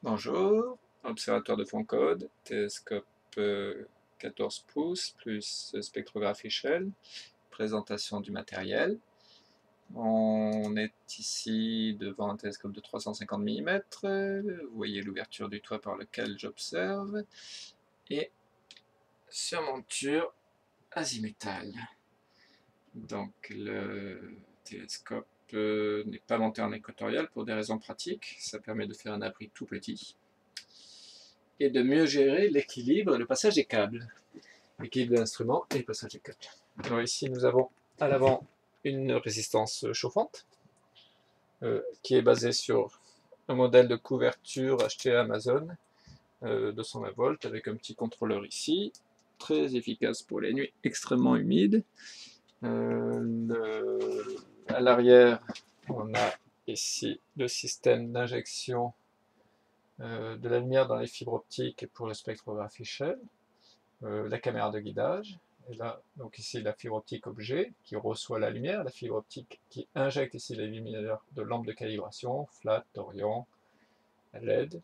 Bonjour, observatoire de Foncode, télescope 14 pouces plus spectrographe Shell, présentation du matériel. On est ici devant un télescope de 350 mm, vous voyez l'ouverture du toit par lequel j'observe, et surmonture azimutale. Donc le télescope n'est pas monté en équatorial pour des raisons pratiques, ça permet de faire un abri tout petit et de mieux gérer l'équilibre et le passage des câbles. L'équilibre de l'instrument et le passage des câbles. Alors ici nous avons à l'avant une résistance chauffante qui est basée sur un modèle de couverture acheté à Amazon 220 volts avec un petit contrôleur ici, très efficace pour les nuits extrêmement humides. À l'arrière, on a ici le système d'injection de la lumière dans les fibres optiques pour le spectrographe Shell, la caméra de guidage, et là, donc ici la fibre optique objet qui reçoit la lumière, la fibre optique qui injecte ici les lumières de lampe de calibration, flat, Orion, LED.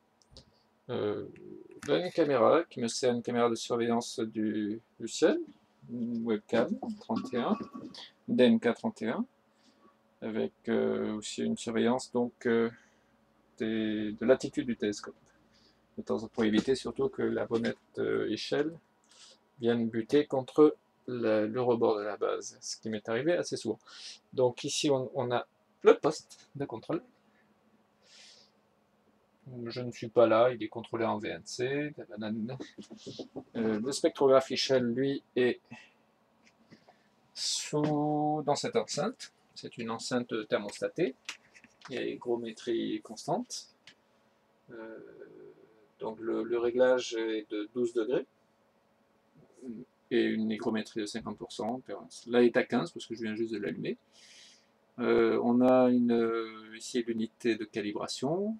Une caméra qui me sert une caméra de surveillance du ciel, une webcam 31, DMK31, avec aussi une surveillance donc de l'attitude du télescope. De temps en temps pour éviter surtout que la bonnette échelle vienne buter contre le rebord de la base, ce qui m'est arrivé assez souvent. Donc ici on a le poste de contrôle. Je ne suis pas là, il est contrôlé en VNC. Le spectrographe Shell, lui, est dans cette enceinte. C'est une enceinte thermostatée. Il y a hygrométrie constante. Donc le réglage est de 12 degrés et une hygrométrie de 50%. Là, il est à 15 parce que je viens juste de l'allumer. On a ici l'unité de calibration,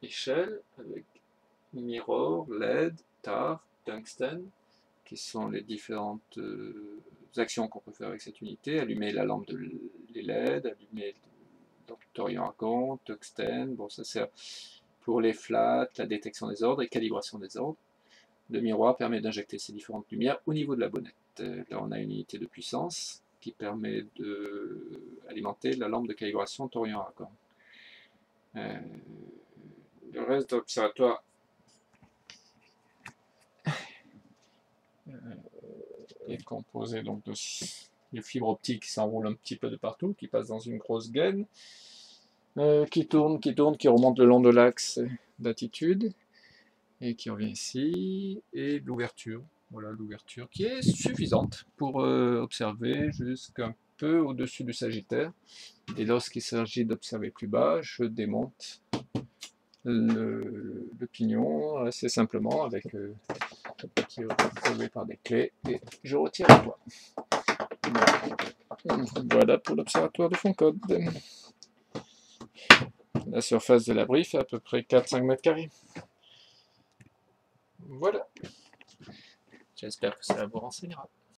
échelle, avec mirror, LED, tar, tungstène, qui sont les différentes actions qu'on peut faire avec cette unité. Allumer la lampe de les LED, allumer l'orion argon, tungstène, bon ça sert pour les flats, la détection des ordres et calibration des ordres. Le miroir permet d'injecter ces différentes lumières au niveau de la bonnette. Là on a une unité de puissance qui permet d'alimenter la lampe de calibration Thorion Argon. Le reste de l'observatoire est composé donc de fibres optiques qui s'enroulent un petit peu de partout, qui passent dans une grosse gaine, qui tourne, qui remonte le long de l'axe d'attitude, et qui revient ici, et l'ouverture. Voilà l'ouverture qui est suffisante pour observer jusqu'un peu au-dessus du Sagittaire. Et lorsqu'il s'agit d'observer plus bas, je démonte le pignon assez simplement avec qui est relevé par des clés et je retire le poids. Voilà pour l'observatoire de Foncode. La surface de l'abri fait à peu près 4-5 mètres carrés. Voilà. J'espère que ça vous renseignera.